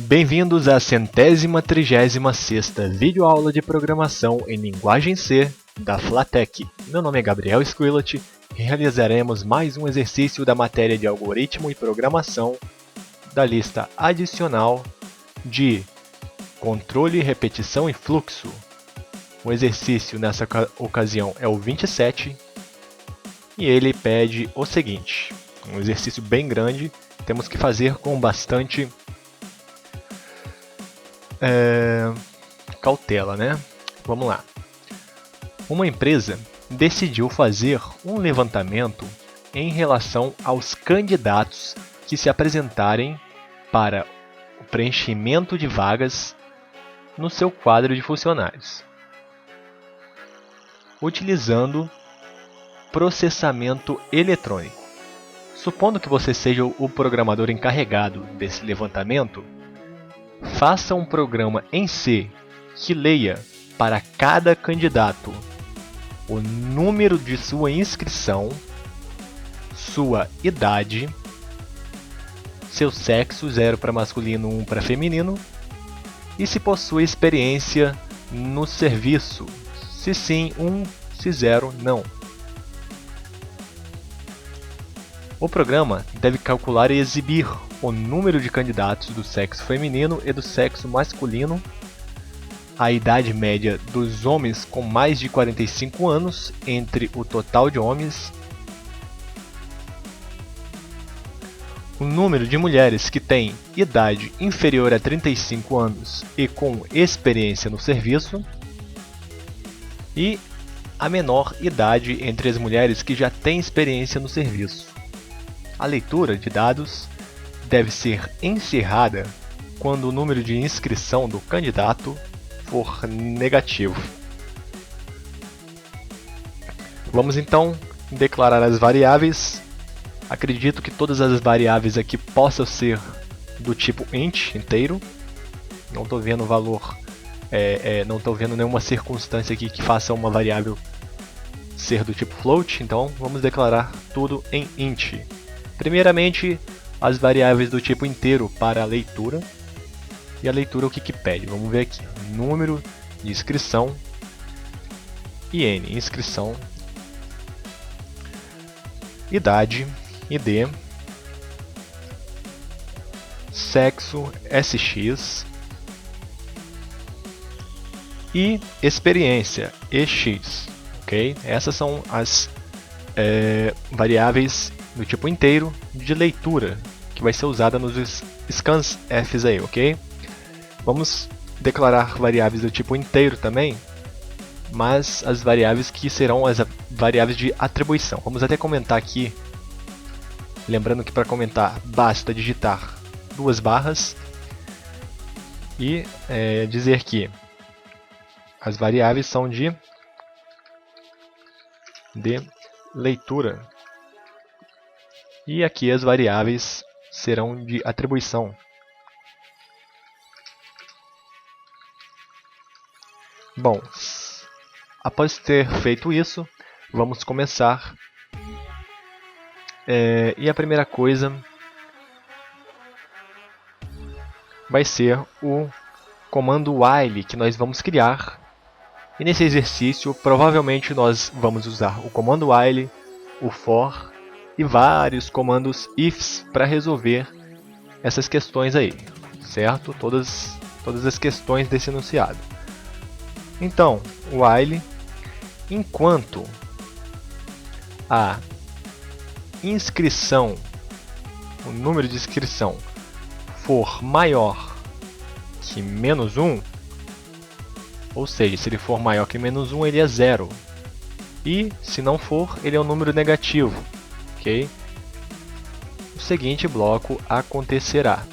Bem-vindos à 136ª videoaula de programação em linguagem C da Flatech. Meu nome é Gabriel Squilat e realizaremos mais um exercício da matéria de algoritmo e programação da lista adicional de controle, repetição e fluxo. O exercício nessa ocasião é o 27 e ele pede o seguinte: um exercício bem grande, temos que fazer com bastante cautela, né? Vamos lá. Uma empresa decidiu fazer um levantamento em relação aos candidatos que se apresentarem para o preenchimento de vagas no seu quadro de funcionários, utilizando processamento eletrônico. Supondo que você seja o programador encarregado desse levantamento, faça um programa em C que leia para cada candidato o número de sua inscrição, sua idade, seu sexo, 0 para masculino, 1 para feminino, e se possui experiência no serviço, se sim, 1, se 0, não. O programa deve calcular e exibir o número de candidatos do sexo feminino e do sexo masculino, a idade média dos homens com mais de 45 anos entre o total de homens, o número de mulheres que têm idade inferior a 35 anos e com experiência no serviço, e a menor idade entre as mulheres que já têm experiência no serviço. A leitura de dados deve ser encerrada quando o número de inscrição do candidato for negativo. Vamos então declarar as variáveis. Acredito que todas as variáveis aqui possam ser do tipo int, inteiro. Não estou vendo valor, não estou vendo nenhuma circunstância aqui que faça uma variável ser do tipo float, então vamos declarar tudo em int. Primeiramente, as variáveis do tipo inteiro para a leitura. E a leitura o que pede? Vamos ver aqui. Número de inscrição, IN, inscrição, idade, ID, sexo, SX, e experiência, EX. Okay? Essas são as variáveis do tipo inteiro de leitura, que vai ser usada nos scansfs aí, ok? Vamos declarar variáveis do tipo inteiro também, mas as variáveis que serão as variáveis de atribuição. Vamos até comentar aqui, lembrando que para comentar basta digitar 2 barras e dizer que as variáveis são de leitura. E aqui as variáveis serão de atribuição. Bom, após ter feito isso, vamos começar. E a primeira coisa vai ser o comando while que nós vamos criar. E nesse exercício, provavelmente nós vamos usar o comando while, o for e vários comandos ifs para resolver essas questões aí, certo? Todas as questões desse enunciado. Então, while, enquanto a inscrição, o número de inscrição for maior que menos 1, ou seja, se ele for maior que menos 1, ele é 0. E se não for, ele é um número negativo. Okay? O seguinte bloco acontecerá.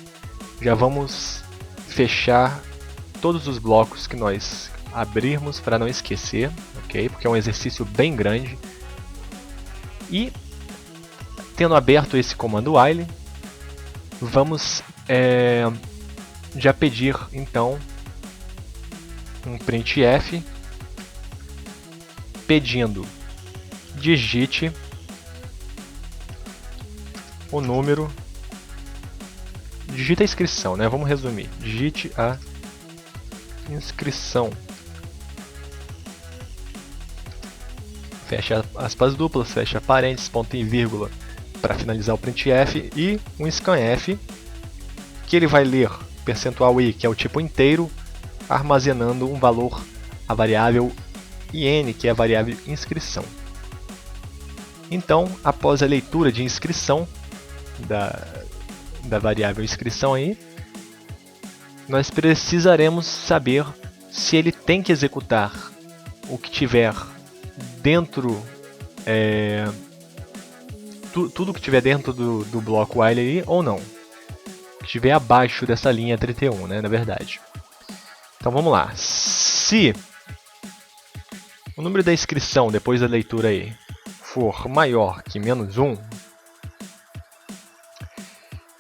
Já vamos fechar todos os blocos que nós abrirmos para não esquecer, ok? Porque é um exercício bem grande. E tendo aberto esse comando while, vamos já pedir então um printf pedindo digite o número digita a inscrição, né? Vamos resumir. Digite a inscrição. Fecha aspas duplas, fecha parênteses, ponto e vírgula para finalizar o printf e um scanf que ele vai ler percentual %i, que é o tipo inteiro, armazenando um valor, a variável in, que é a variável inscrição. Então, após a leitura de inscrição da variável inscrição aí, nós precisaremos saber se ele tem que executar o que tiver dentro, tudo que tiver dentro do bloco while aí ou não. Que estiver abaixo dessa linha 31, né, na verdade. Então vamos lá. Se o número da inscrição depois da leitura aí for maior que -1,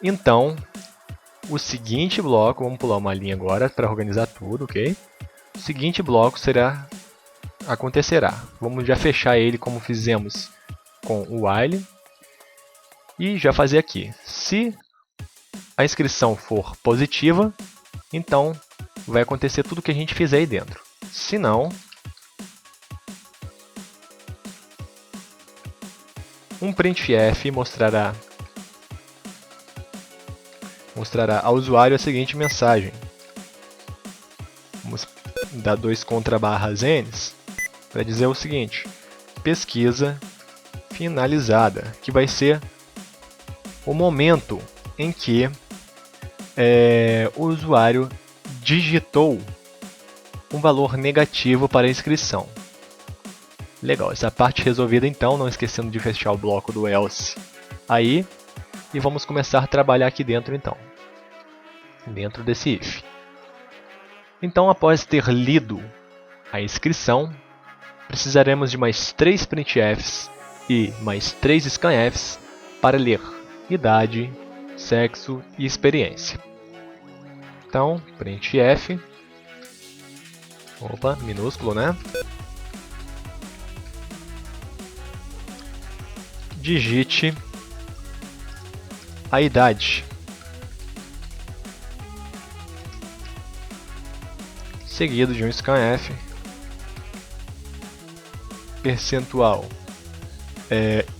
então o seguinte bloco, vamos pular uma linha agora para organizar tudo, ok? O seguinte bloco acontecerá. Vamos já fechar ele como fizemos com o while e já fazer aqui. Se a inscrição for positiva, então vai acontecer tudo o que a gente fizer aí dentro. Se não, um printf mostrará ao usuário a seguinte mensagem. Vamos dar 2 /n para dizer o seguinte: pesquisa finalizada, que vai ser o momento em que o usuário digitou um valor negativo para a inscrição. Legal, essa parte resolvida então, não esquecendo de fechar o bloco do else aí, e vamos começar a trabalhar aqui dentro então, dentro desse if. Então, após ter lido a inscrição, precisaremos de mais 3 printfs e mais 3 scanfs para ler idade, sexo e experiência. Então, printf, minúsculo, né? Digite a idade, seguido de um scanf, percentual,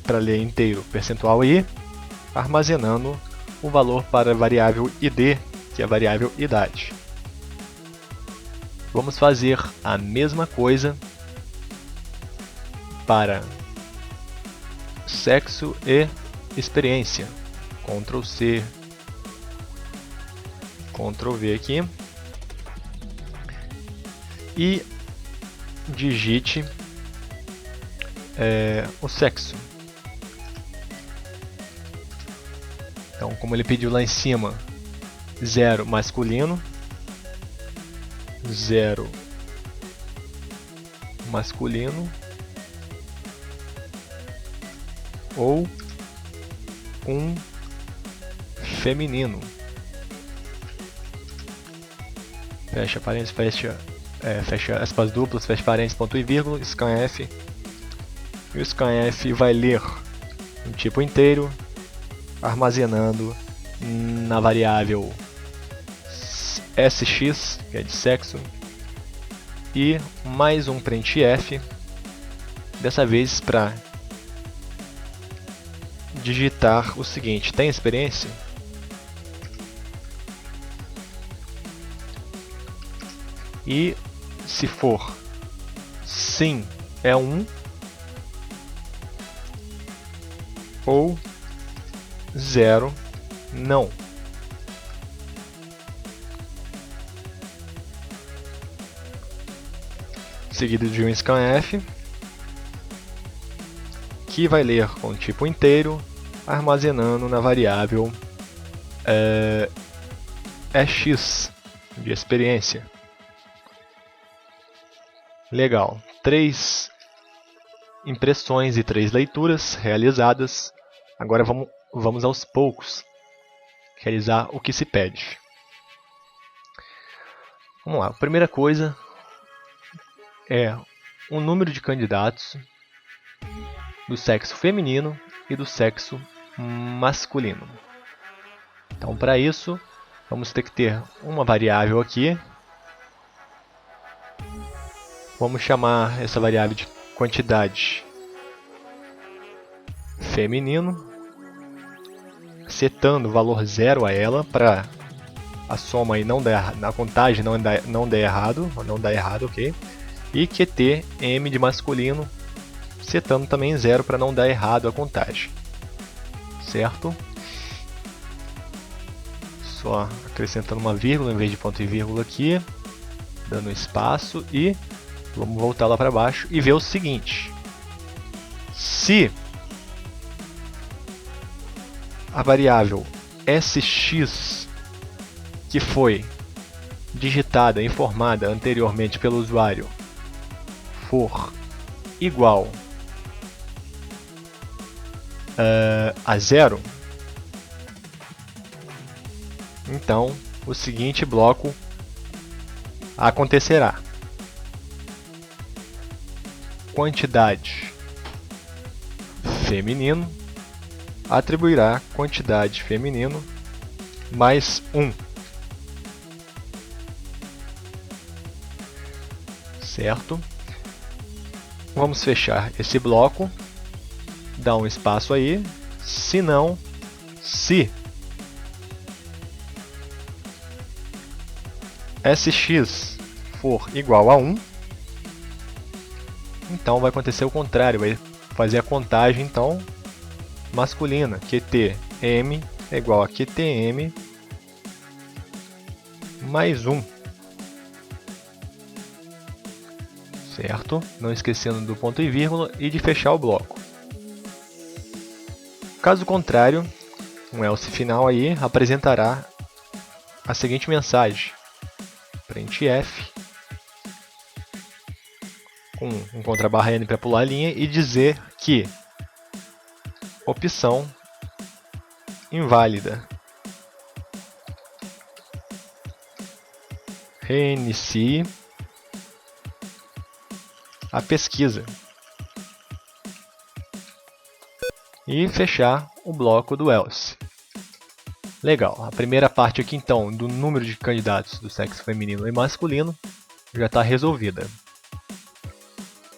para ler inteiro, percentual %i, armazenando o valor para a variável id, que é a variável idade. Vamos fazer a mesma coisa para sexo e experiência. Ctrl C, Ctrl V aqui. E digite o sexo. Então, como ele pediu lá em cima, 0 masculino, 0 masculino, ou 1 feminino. Fecha parênteses, fecha aspas duplas, fecha parênteses, ponto e vírgula, scanf. E o scanf vai ler um tipo inteiro, armazenando na variável sx, que é de sexo, e mais um printf, dessa vez para digitar o seguinte: tem experiência? E se for sim, é 1, ou 0, não. Seguido de um scanf, que vai ler com tipo inteiro, armazenando na variável x de experiência. Legal. 3 impressões e 3 leituras realizadas. Agora vamos aos poucos realizar o que se pede. Vamos lá. A primeira coisa é o número de candidatos do sexo feminino e do sexo masculino. Então, para isso, vamos ter que ter uma variável aqui. Vamos chamar essa variável de quantidade feminino, setando o valor 0 a ela para a soma aí não der, na contagem não der errado, ok? E QT M de masculino, setando também 0 para não dar errado a contagem, certo? Só acrescentando uma vírgula em vez de ponto e vírgula aqui, dando espaço e vamos voltar lá para baixo e ver o seguinte: se a variável sx que foi digitada, informada anteriormente pelo usuário for igual a 0, então o seguinte bloco acontecerá: quantidade feminino atribuirá quantidade feminino mais 1. Certo? Vamos fechar esse bloco, dar um espaço aí, senão, se sx for igual a 1, então vai acontecer o contrário, vai fazer a contagem então masculina, QTM é igual a QTM mais 1. Certo? Não esquecendo do ponto e vírgula e de fechar o bloco. Caso contrário, um else final aí apresentará a seguinte mensagem: printf com um contrabarra n para pular a linha e dizer que opção inválida. Reinicie a pesquisa e fechar o bloco do else. Legal, a primeira parte aqui então do número de candidatos do sexo feminino e masculino já está resolvida.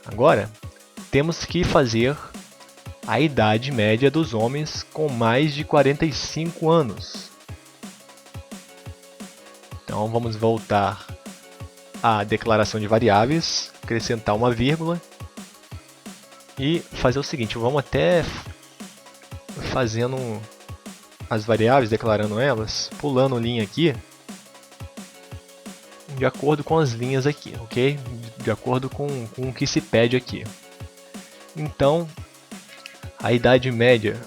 Agora temos que fazer a idade média dos homens com mais de 45 anos. Então vamos voltar à declaração de variáveis, acrescentar uma vírgula e fazer o seguinte: vamos até fazendo as variáveis, declarando elas, pulando linha aqui, de acordo com as linhas aqui, ok? De acordo com o que se pede aqui. Então, a idade média,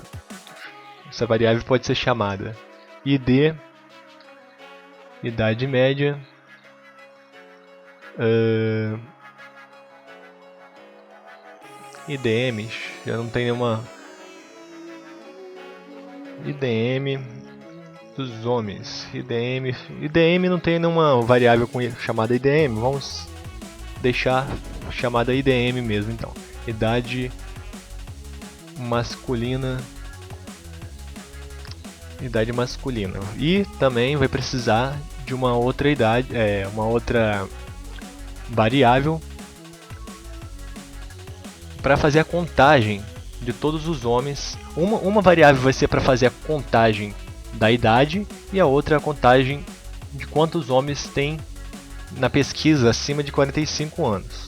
essa variável pode ser chamada id, idade média, IDMs, já não tem nenhuma IDM dos homens, IDM não tem nenhuma variável chamada IDM, vamos deixar chamada IDM mesmo então, idade masculina, e também vai precisar de uma outra idade, uma outra variável para fazer a contagem de todos os homens. Uma variável vai ser para fazer a contagem da idade e a outra a contagem de quantos homens tem na pesquisa acima de 45 anos.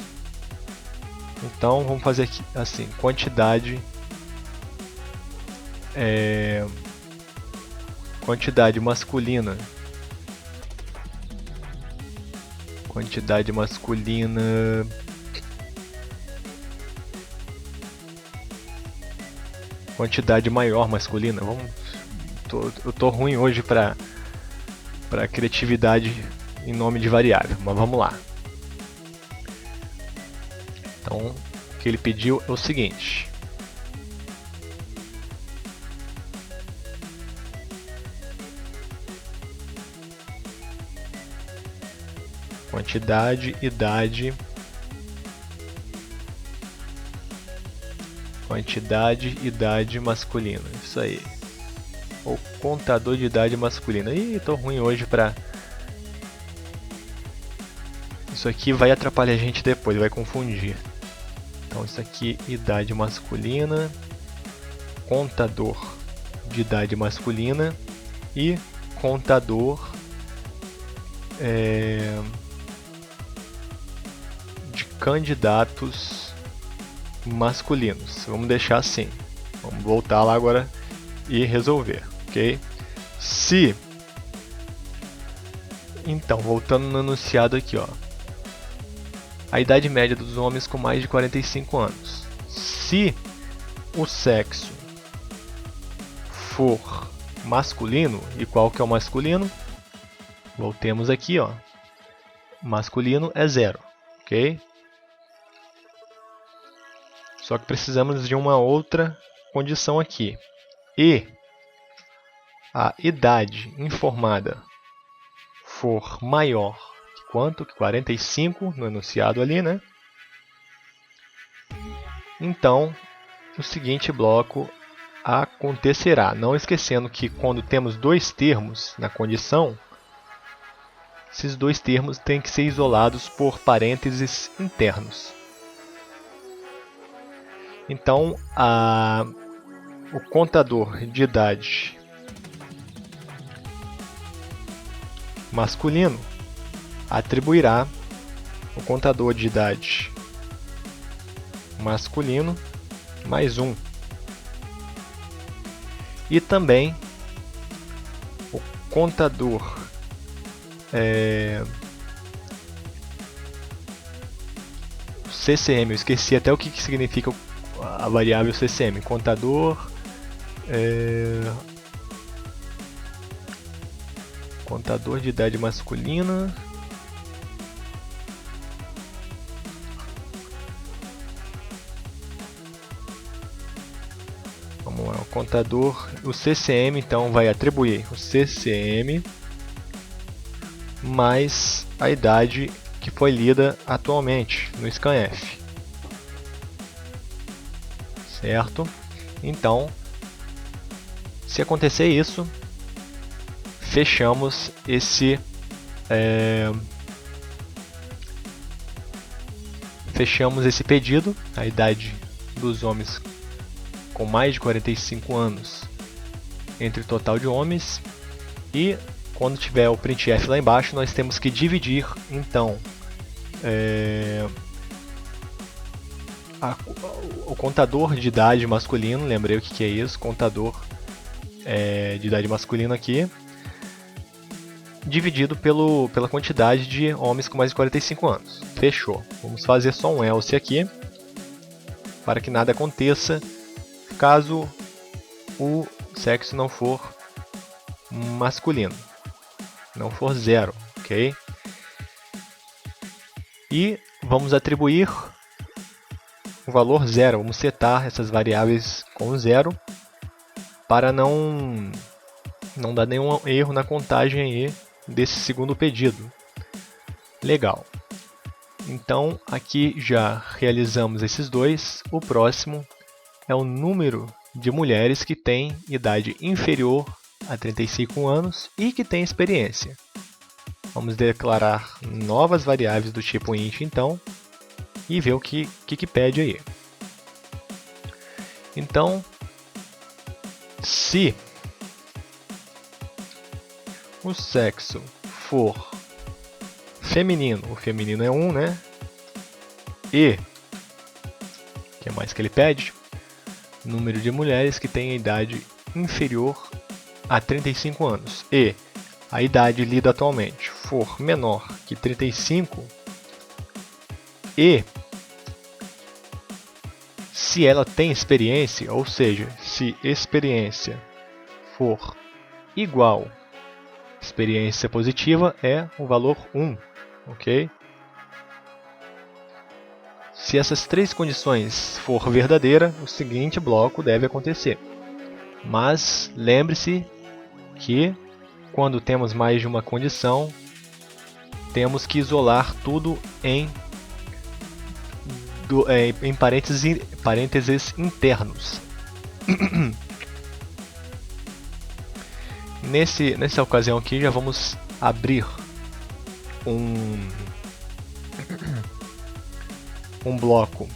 Então vamos fazer aqui assim, quantidade masculina, quantidade maior masculina. Eu tô ruim hoje para criatividade em nome de variável, mas vamos lá. Então, o que ele pediu é o seguinte: quantidade, idade, masculina. Isso aí. o contador de idade masculina. Ih, tô ruim hoje pra... Isso aqui vai atrapalhar a gente depois, vai confundir. Então isso aqui, idade masculina, contador de idade masculina e contador de candidatos masculinos. Vamos deixar assim. Vamos voltar lá agora e resolver, ok? Se... Então, voltando no enunciado aqui, ó. A idade média dos homens com mais de 45 anos. Se o sexo for masculino, e qual que é o masculino? Voltemos aqui, ó. Masculino é 0, ok? Só que precisamos de uma outra condição aqui. E a idade informada for maior que quanto? Que 45 no enunciado ali, né? Então, o seguinte bloco acontecerá. Não esquecendo que quando temos dois termos na condição, esses dois termos têm que ser isolados por parênteses internos. Então, o contador de idade masculino atribuirá o contador de idade masculino mais 1. E também o contador CCM, eu esqueci até o que significa a variável CCM. Contador contador de idade masculina. Vamos lá, o contador, o CCM então vai atribuir o CCM mais a idade que foi lida atualmente no scanf. Certo? Então, se acontecer isso, fechamos esse pedido. A idade dos homens com mais de 45 anos entre o total de homens, e quando tiver o printf lá embaixo, nós temos que dividir então o contador de idade masculino. Lembrei o que é isso, contador de idade masculino aqui, dividido pela quantidade de homens com mais de 45 anos. Fechou. Vamos fazer só um else aqui, para que nada aconteça caso o sexo não for masculino, não for 0, ok? E vamos atribuir o valor 0, vamos setar essas variáveis com 0, para não dar nenhum erro na contagem aí desse segundo pedido. Legal. Então aqui já realizamos esses dois. O próximo é o número de mulheres que têm idade inferior a 35 anos e que têm experiência. Vamos declarar novas variáveis do tipo int então e ver o que pede aí. Então, se o sexo for feminino, o feminino é 1, né? E o que mais que ele pede? Número de mulheres que têm a idade inferior a 35 anos. E a idade lida atualmente for menor que 35, e se ela tem experiência, ou seja, se experiência for igual, experiência positiva é o valor 1, ok? Se essas três condições for verdadeira, o seguinte bloco deve acontecer. Mas lembre-se que quando temos mais de uma condição, temos que isolar tudo em parênteses internos. Nessa ocasião aqui já vamos abrir um bloco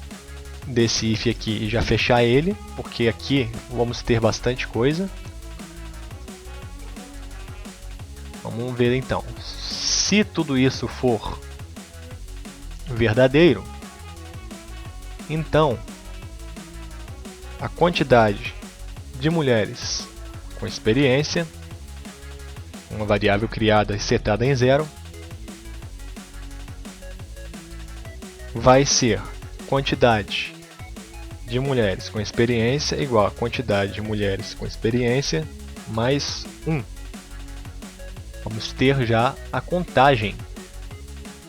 desse if aqui e já fechar ele, porque aqui vamos ter bastante coisa. Vamos ver então. Se tudo isso for verdadeiro, então a quantidade de mulheres com experiência, uma variável criada e setada em 0, vai ser quantidade de mulheres com experiência igual a quantidade de mulheres com experiência mais 1. Vamos ter já a contagem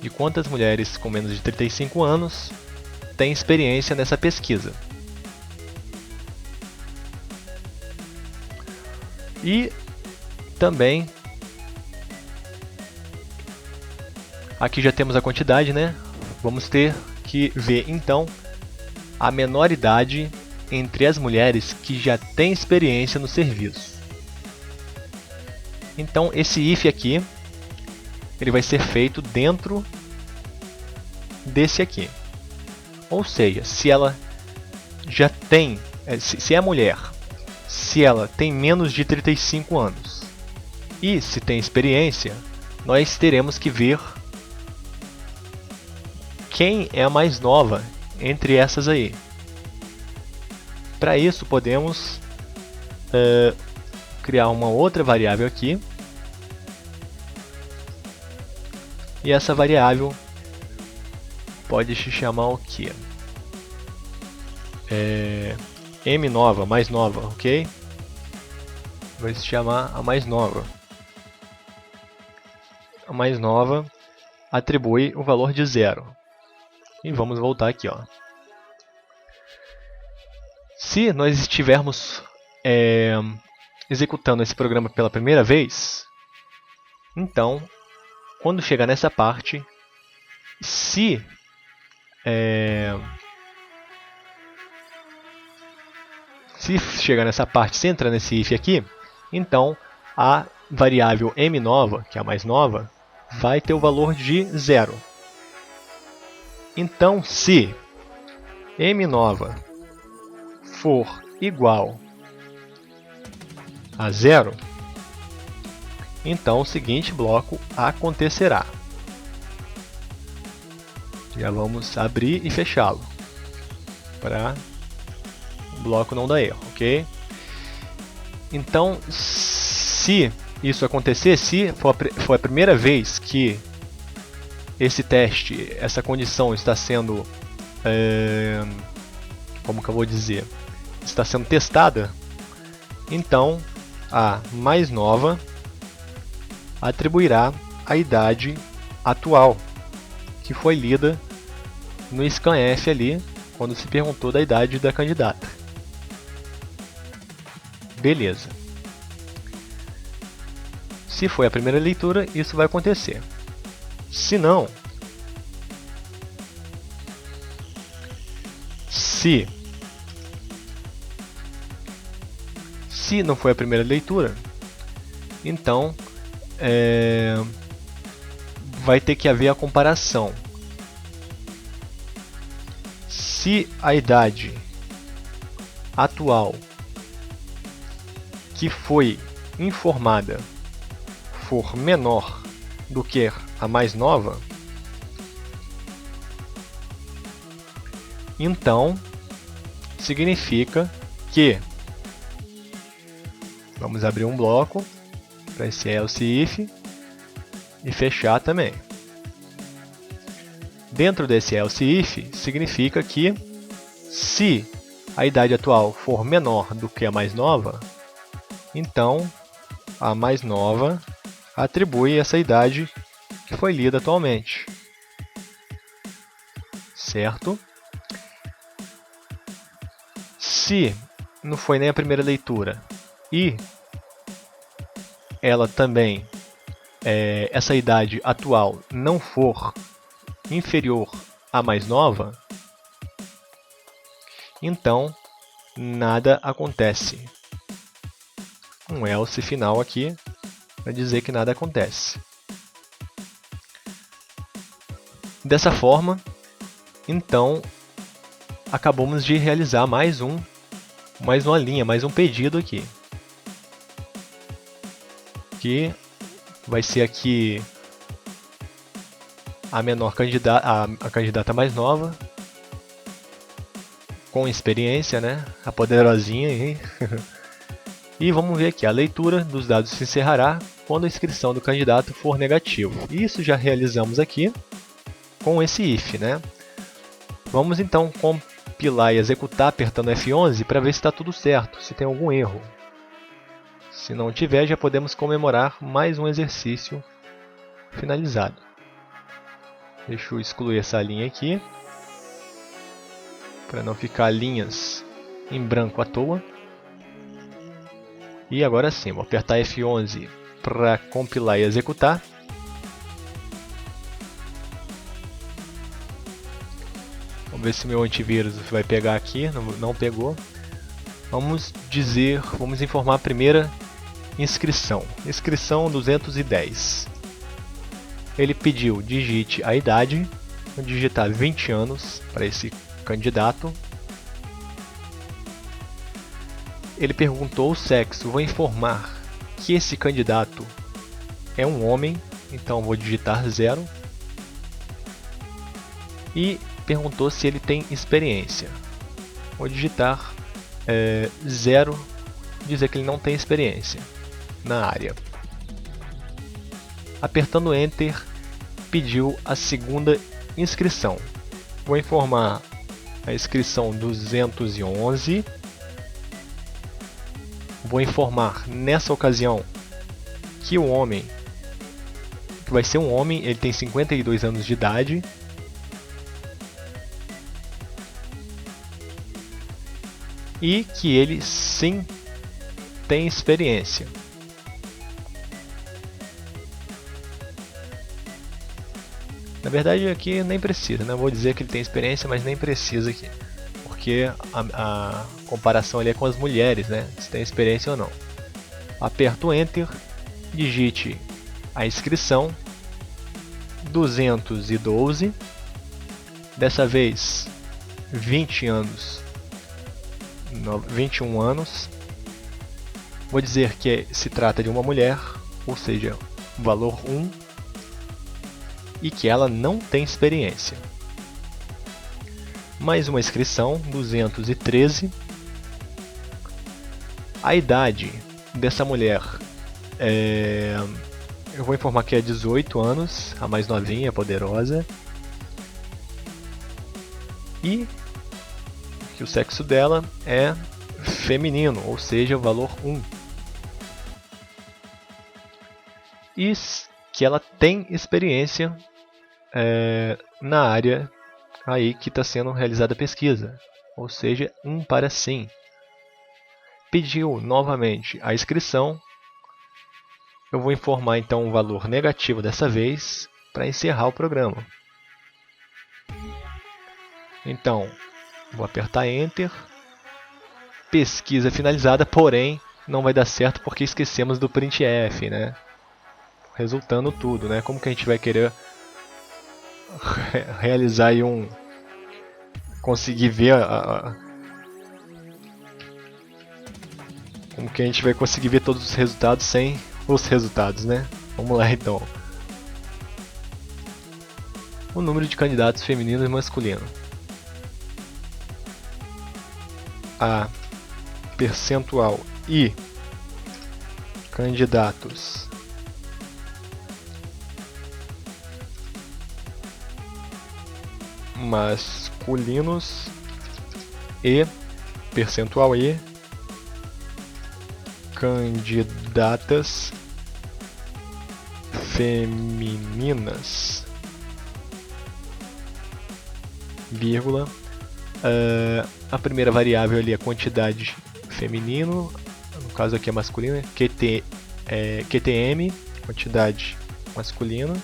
de quantas mulheres com menos de 35 anos têm experiência nessa pesquisa. E também aqui já temos a quantidade, né? Vamos ter que ver então a menor idade entre as mulheres que já têm experiência no serviço. Então esse if aqui, ele vai ser feito dentro desse aqui. Ou seja, se ela já tem, se é mulher, se ela tem menos de 35 anos e se tem experiência, nós teremos que ver quem é a mais nova entre essas aí. Para isso podemos criar uma outra variável aqui, e essa variável pode se chamar o que? M nova, mais nova, ok? Vai se chamar a mais nova. A mais nova atribui o valor de 0. E vamos voltar aqui, ó. Se nós estivermos executando esse programa pela primeira vez, então, quando chegar nessa parte, se chegar nessa parte, se entrar nesse if aqui, então a variável m nova, que é a mais nova, vai ter o valor de 0. Então, se m nova for igual a 0, então o seguinte bloco acontecerá. Já vamos abrir e fechá-lo para o bloco não dar erro, ok? Então, se isso acontecer, se for a primeira vez que esse teste, essa condição está sendo, como que eu vou dizer, está sendo testada, então a mais nova atribuirá a idade atual, que foi lida no scanf ali, quando se perguntou da idade da candidata. Beleza. Se foi a primeira leitura, isso vai acontecer. Se não, se não foi a primeira leitura, então vai ter que haver a comparação. Se a idade atual que foi informada for menor do que a mais nova, então significa que vamos abrir um bloco para esse else if e fechar também. Dentro desse else if significa que se a idade atual for menor do que a mais nova, então a mais nova atribui essa idade que foi lida atualmente. Certo? Se não foi nem a primeira leitura e ela também, essa idade atual não for inferior à mais nova, então nada acontece. Um else final aqui para dizer que nada acontece. Dessa forma, então, acabamos de realizar mais uma linha, mais um pedido aqui. Que vai ser aqui a menor candidata, a candidata mais nova, com experiência, né? A poderosinha aí. E vamos ver aqui, a leitura dos dados se encerrará quando a inscrição do candidato for negativo. Isso já realizamos aqui com esse if, né? Vamos então compilar e executar apertando F11 para ver se está tudo certo, se tem algum erro. Se não tiver, já podemos comemorar mais um exercício finalizado. Deixa eu excluir essa linha aqui, para não ficar linhas em branco à toa. E agora sim, vou apertar F11 para compilar e executar. Vamos ver se meu antivírus vai pegar aqui, não pegou. Vamos informar a primeira inscrição. Inscrição 210. Ele pediu, digite a idade, vou digitar 20 anos para esse candidato. Ele perguntou o sexo, vou informar que esse candidato é um homem, então vou digitar 0. E perguntou se ele tem experiência. Vou digitar 0, dizer que ele não tem experiência na área. Apertando Enter, pediu a segunda inscrição. Vou informar a inscrição 211. Vou informar nessa ocasião que o homem, que vai ser um homem, ele tem 52 anos de idade. E que ele sim tem experiência. Na verdade aqui nem precisa, né? Vou dizer que ele tem experiência, mas nem precisa aqui. Porque a comparação ali é com as mulheres, né? Se tem experiência ou não. Aperto Enter, digite a inscrição 212. Dessa vez 21 anos. Vou dizer que se trata de uma mulher, ou seja, valor 1, e que ela não tem experiência. Mais uma inscrição, 213. A idade dessa mulher eu vou informar que é 18 anos, a mais novinha, a poderosa. E que o sexo dela é feminino, ou seja, valor 1. E que ela tem experiência na área aí que está sendo realizada a pesquisa, ou seja, 1 para sim. Pediu novamente a inscrição. Eu vou informar então um valor negativo dessa vez para encerrar o programa. Então, vou apertar Enter. Pesquisa finalizada, porém não vai dar certo porque esquecemos do printf, né? Resultando tudo, né? Como que a gente vai querer realizar aí conseguir ver como que a gente vai conseguir ver todos os resultados sem os resultados, né? Vamos lá então. O número de candidatos feminino e masculino. A percentual e candidatos masculinos e percentual e candidatas femininas, vírgula. A primeira variável ali é a quantidade feminino, no caso aqui é masculino, QTM, quantidade masculina,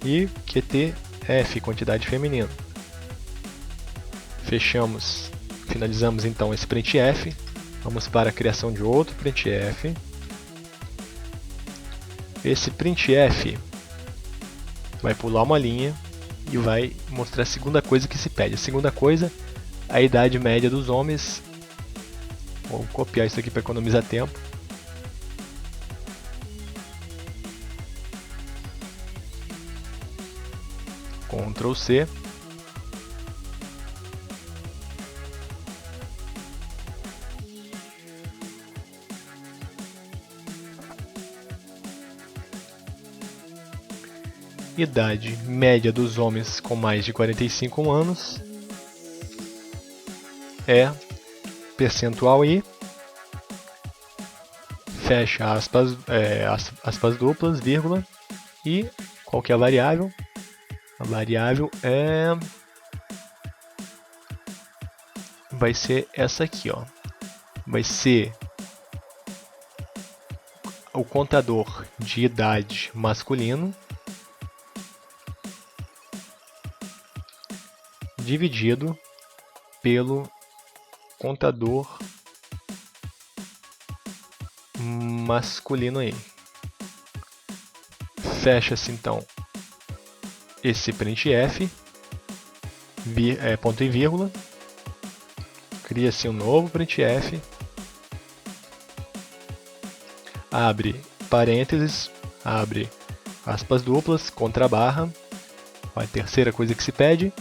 e QTF, quantidade feminina. Finalizamos então esse printf. Vamos para a criação de outro printf. Esse printf vai pular uma linha e vai mostrar a segunda coisa que se pede. A segunda coisa, a idade média dos homens. Vou copiar isso aqui para economizar tempo. Ctrl C. Idade média dos homens com mais de 45 anos é percentual I, fecha aspas, aspas duplas, vírgula, e qual que é a variável? A variável vai ser essa aqui, ó. Vai ser o contador de idade masculino dividido pelo contador masculino aí. Fecha-se então esse printf, ponto e vírgula, cria-se um novo printf, abre parênteses, abre aspas duplas, contra barra, a terceira coisa que se pede,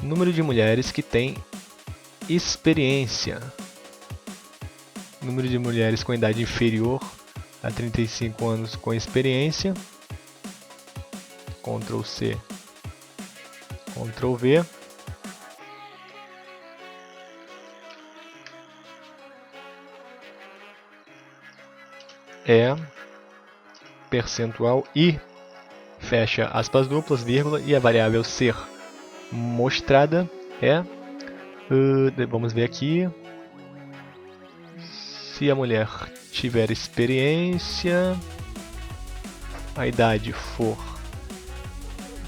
número de mulheres que têm experiência. Número de mulheres com idade inferior a 35 anos com experiência. Ctrl C, Ctrl V. É percentual I, fecha aspas duplas, vírgula, e a variável ser mostrada é, vamos ver aqui, se a mulher tiver experiência, a idade for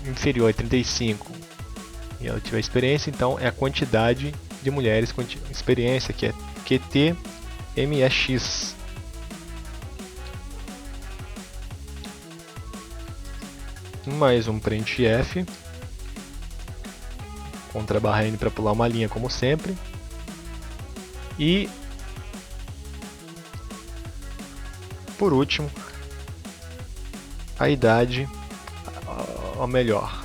inferior a 35 e ela tiver experiência, então é a quantidade de mulheres com experiência, que é QTMEX. Mais um printf, contra barra N para pular uma linha como sempre, e por último a idade, ou melhor,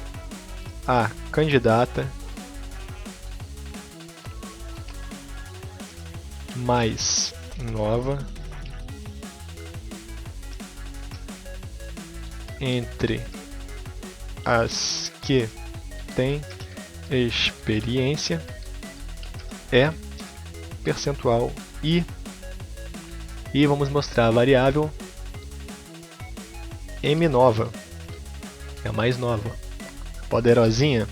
a candidata mais nova entre as que têm experiência é percentual I, e vamos mostrar a variável M nova, é a mais nova, poderosinha.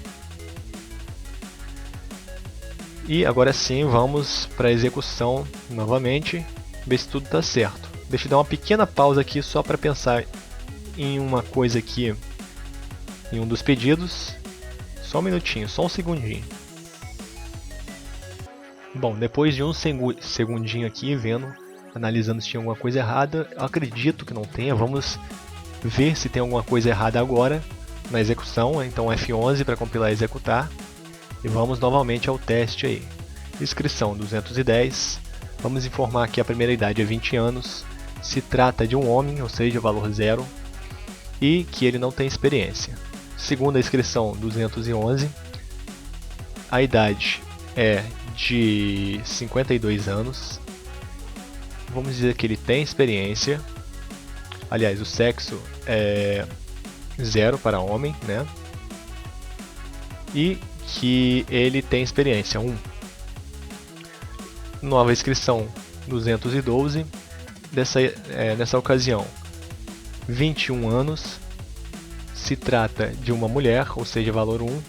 E agora sim vamos para a execução novamente, ver se tudo está certo. Deixa eu dar uma pequena pausa aqui só para pensar em uma coisa aqui, em um dos pedidos. Só um minutinho, só um segundinho. Bom, depois de um segundinho aqui, analisando se tinha alguma coisa errada, eu acredito que não tenha. Vamos ver se tem alguma coisa errada agora na execução. Então F11 para compilar e executar. E vamos novamente ao teste aí. Inscrição 210. Vamos informar que a primeira idade é 20 anos. Se trata de um homem, ou seja, valor 0. E que ele não tem experiência. Segunda inscrição 211. A idade é de 52 anos. Vamos dizer que ele tem experiência. Aliás, o sexo é 0 para homem, né? E que ele tem experiência 1. Nova inscrição 212. Nessa ocasião, 21 anos. Se trata de uma mulher, ou seja, valor 1.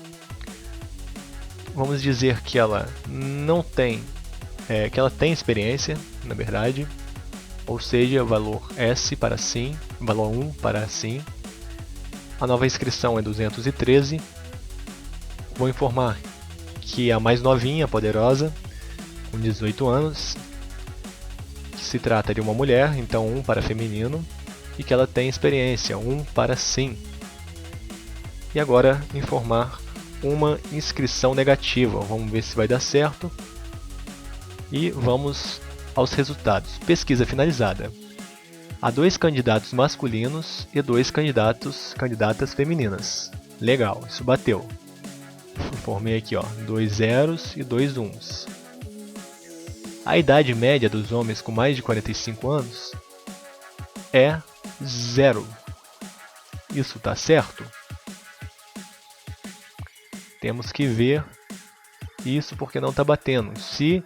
Vamos dizer que ela não tem, que ela tem experiência, na verdade, ou seja, valor S para sim, valor 1 para sim. A nova inscrição é 213. Vou informar que a mais novinha, poderosa, com 18 anos, se trata de uma mulher, então 1 para feminino, e que ela tem experiência, 1 para sim. E agora informar uma inscrição negativa. Vamos ver se vai dar certo. E vamos aos resultados. Pesquisa finalizada. Há 2 candidatos masculinos e 2 candidatas femininas. Legal, isso bateu. Formei aqui, ó, 2 zeros e 2 uns. A idade média dos homens com mais de 45 anos é 0. Isso está certo? Temos que ver isso porque não está batendo. Se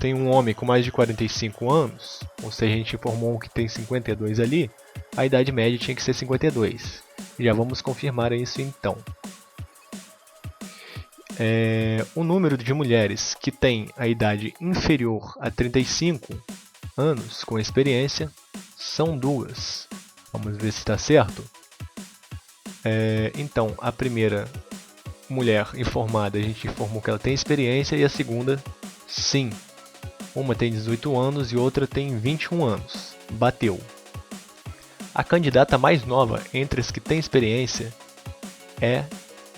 tem um homem com mais de 45 anos, ou seja, a gente informou um que tem 52 ali, a idade média tinha que ser 52. Já vamos confirmar isso então. O número de mulheres que têm a idade inferior a 35 anos com experiência são 2. Vamos ver se está certo. Então, a primeira mulher informada, a gente informou que ela tem experiência, e a segunda, sim. Uma tem 18 anos e outra tem 21 anos. Bateu. A candidata mais nova entre as que tem experiência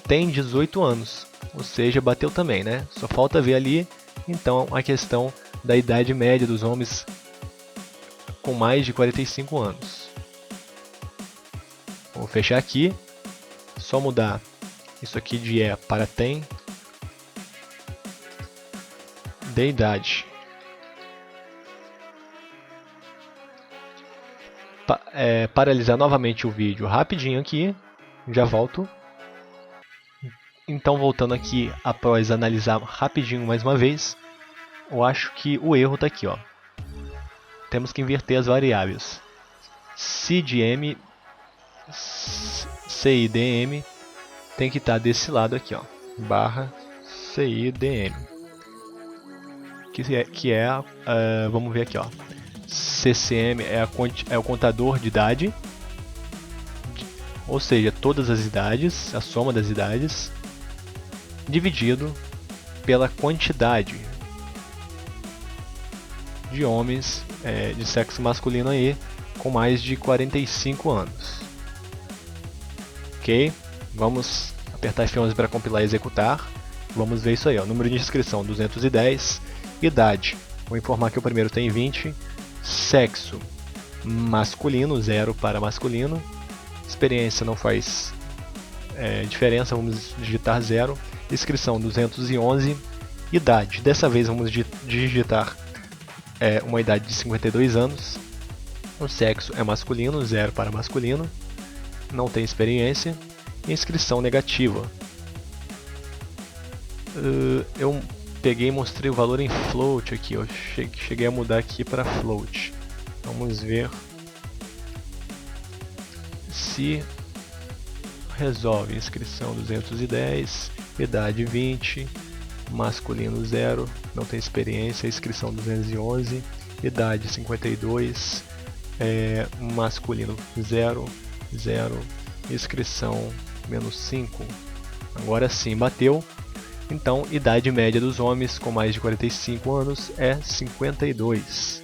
tem 18 anos. Ou seja, bateu também, né? Só falta ver ali, então, a questão da idade média dos homens com mais de 45 anos. Vou fechar aqui. Só mudar isso aqui de para tem. De idade. Paralisar novamente o vídeo rapidinho aqui. Já volto. Então, voltando aqui após analisar rapidinho mais uma vez, eu acho que o erro está aqui, ó. Temos que inverter as variáveis. CIDM, CIDM tem que estar desse lado aqui, ó, barra CIDM, vamos ver aqui, ó, CCM é o contador de idade, ou seja, todas as idades, a soma das idades, dividido pela quantidade de homens de sexo masculino aí com mais de 45 anos. Ok? Vamos apertar F11 para compilar e executar. Vamos ver isso aí, ó. Número de inscrição 210, idade, vou informar que o primeiro tem 20, sexo masculino, 0 para masculino, experiência não faz diferença, vamos digitar 0, inscrição 211, idade, dessa vez vamos digitar uma idade de 52 anos, o sexo é masculino, 0 para masculino, não tem experiência, inscrição negativa. Eu peguei e mostrei o valor em float aqui, eu cheguei a mudar aqui para float. Vamos ver se resolve. Inscrição 210, idade 20, masculino 0, não tem experiência, inscrição 211, idade 52, masculino 0, 0, inscrição menos 5. Agora sim, bateu. Então, idade média dos homens com mais de 45 anos é 52.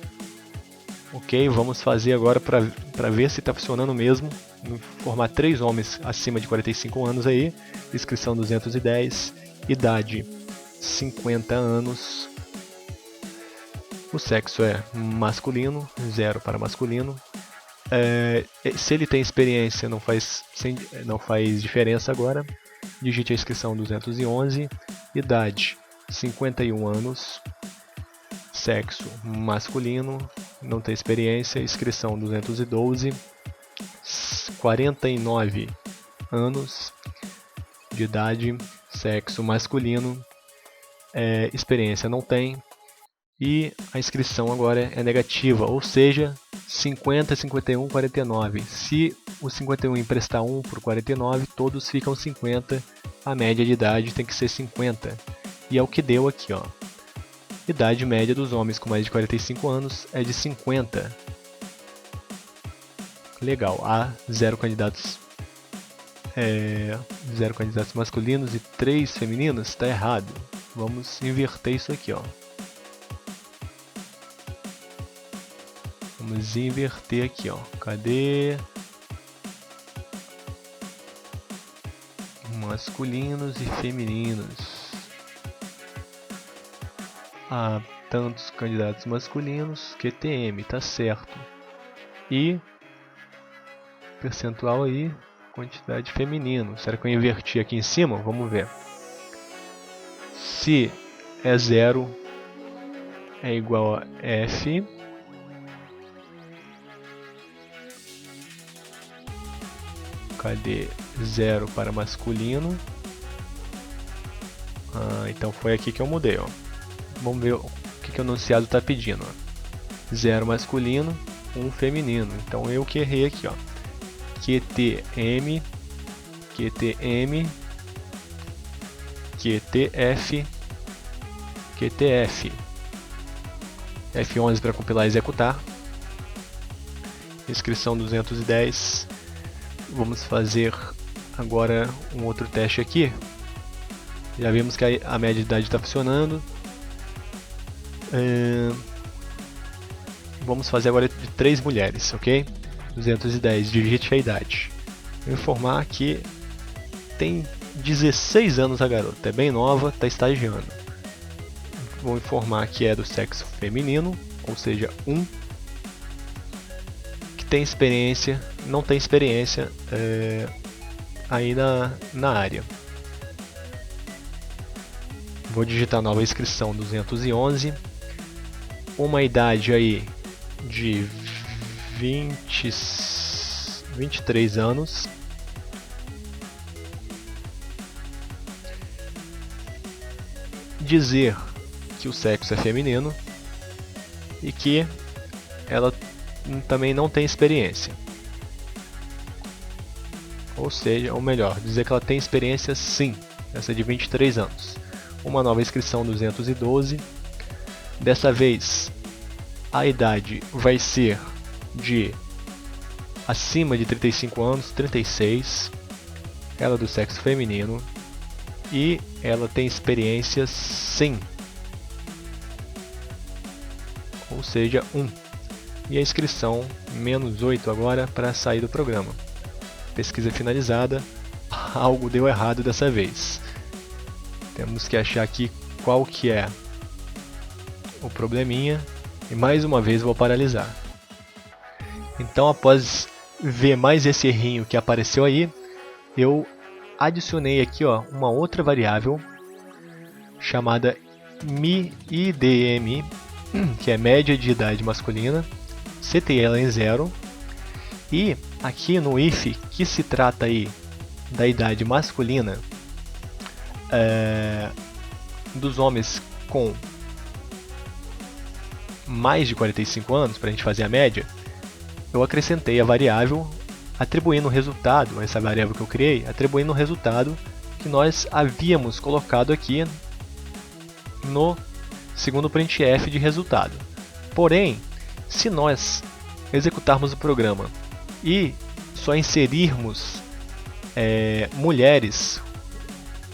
Ok, vamos fazer agora para ver se está funcionando mesmo. Formar 3 homens acima de 45 anos aí. Inscrição 210, idade 50 anos. O sexo é masculino, 0 para masculino. Se ele tem experiência, não faz diferença agora. Digite a inscrição 211, idade 51 anos, sexo masculino, não tem experiência, inscrição 212, 49 anos de idade, sexo masculino, experiência não tem, e a inscrição agora é negativa, ou seja, 50, 51, 49. Se o 51 emprestar 1 por 49, todos ficam 50. A média de idade tem que ser 50. E é o que deu aqui, ó. Idade média dos homens com mais de 45 anos é de 50. Legal. Há 0 candidatos masculinos e 3 femininos. Está errado. Vamos inverter isso aqui, ó. Vamos inverter aqui, ó. Cadê? Masculinos e femininos. Há tantos candidatos masculinos, QTM, tá certo. E percentual aí, quantidade feminino. Será que eu inverti aqui em cima? Vamos ver. Se é 0, é igual a F. Cadê? 0 para masculino. Então foi aqui que eu mudei, ó. Vamos ver o que o enunciado está pedindo. 0 masculino, 1 feminino. Então eu que errei aqui, ó. QTM, QTM, QTF, QTF. F11 para compilar e executar. Inscrição 210. Vamos fazer agora um outro teste aqui. Já vimos que a média de idade está funcionando. Vamos fazer agora de 3 mulheres, ok? 210, digite a idade. Vou informar que tem 16 anos a garota, é bem nova, está estagiando. Vou informar que é do sexo feminino, ou seja, 1. Que tem experiência, não tem experiência aí na área. Vou digitar nova inscrição 211. Uma idade aí de 23 anos. Dizer que o sexo é feminino e que ela também não tem experiência. Ou seja, ou melhor, dizer que ela tem experiência sim, essa é de 23 anos. Uma nova inscrição 212. Dessa vez, a idade vai ser de acima de 35 anos, 36. Ela é do sexo feminino e ela tem experiência sim. Ou seja, 1. E a inscrição -8 agora para sair do programa. Pesquisa finalizada. Algo deu errado dessa vez. Temos que achar aqui qual que é o probleminha e mais uma vez vou paralisar. Então, após ver mais esse errinho que apareceu aí, eu adicionei aqui, ó, uma outra variável chamada IDM, que é média de idade masculina. Setei ela em 0 e aqui no if, que se trata aí da idade masculina dos homens com mais de 45 anos, para a gente fazer a média, eu acrescentei a variável atribuindo o resultado, essa variável que eu criei, atribuindo o resultado que nós havíamos colocado aqui no segundo printf de resultado. Porém, se nós executarmos o programa e só inserirmos mulheres,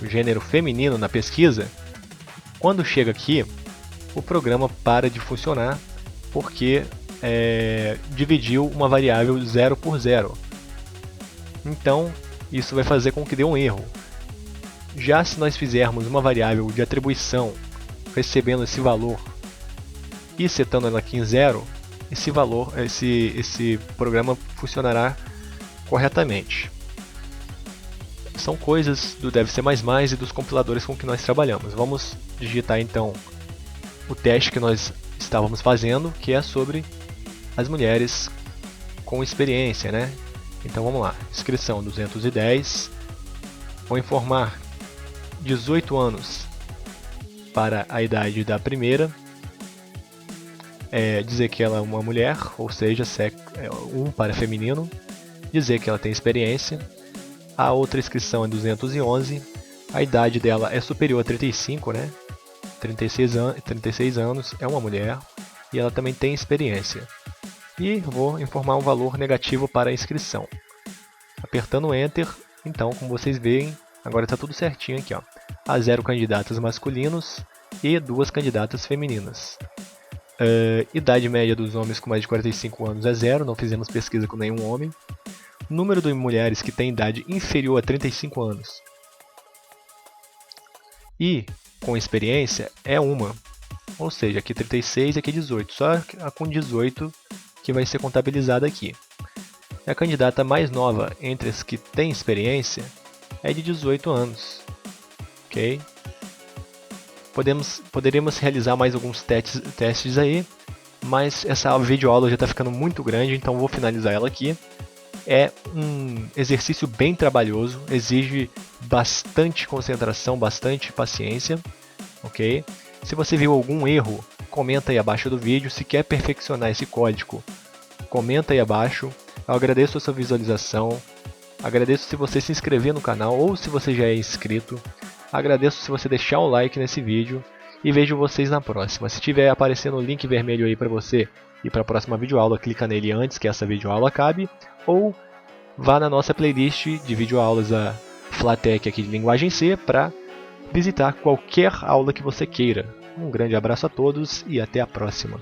o gênero feminino na pesquisa, quando chega aqui, o programa para de funcionar porque dividiu uma variável 0 por 0. Então, isso vai fazer com que dê um erro. Já se nós fizermos uma variável de atribuição recebendo esse valor e setando ela aqui em 0, esse programa funcionará corretamente. São coisas do Dev C++ e dos compiladores com que nós trabalhamos. Vamos digitar então o teste que nós estávamos fazendo, que é sobre as mulheres com experiência, né? Então vamos lá, inscrição 210, vou informar 18 anos para a idade da primeira, dizer que ela é uma mulher, ou seja, 1 para feminino, dizer que ela tem experiência. A outra inscrição é 211, a idade dela é superior a 35, né? 36 anos, é uma mulher e ela também tem experiência. E vou informar um valor negativo para a inscrição. Apertando Enter, então, como vocês veem, agora está tudo certinho aqui, ó. Há 0 candidatos masculinos e 2 candidatas femininas. Idade média dos homens com mais de 45 anos é 0, não fizemos pesquisa com nenhum homem. Número de mulheres que têm idade inferior a 35 anos e com experiência é 1. Ou seja, aqui 36 e aqui 18. Só a com 18 que vai ser contabilizada aqui. A candidata mais nova entre as que têm experiência é de 18 anos. Ok? Poderíamos realizar mais alguns testes aí, mas essa videoaula já está ficando muito grande, então vou finalizar ela aqui. É um exercício bem trabalhoso, exige bastante concentração, bastante paciência, ok? Se você viu algum erro, comenta aí abaixo do vídeo. Se quer perfeccionar esse código, comenta aí abaixo. Eu agradeço a sua visualização, agradeço se você se inscrever no canal ou se você já é inscrito. Agradeço se você deixar um like nesse vídeo e vejo vocês na próxima. Se tiver aparecendo o link vermelho aí para você ir para a próxima videoaula, clica nele antes que essa videoaula acabe, ou vá na nossa playlist de videoaulas da Flatech aqui de Linguagem C para visitar qualquer aula que você queira. Um grande abraço a todos e até a próxima.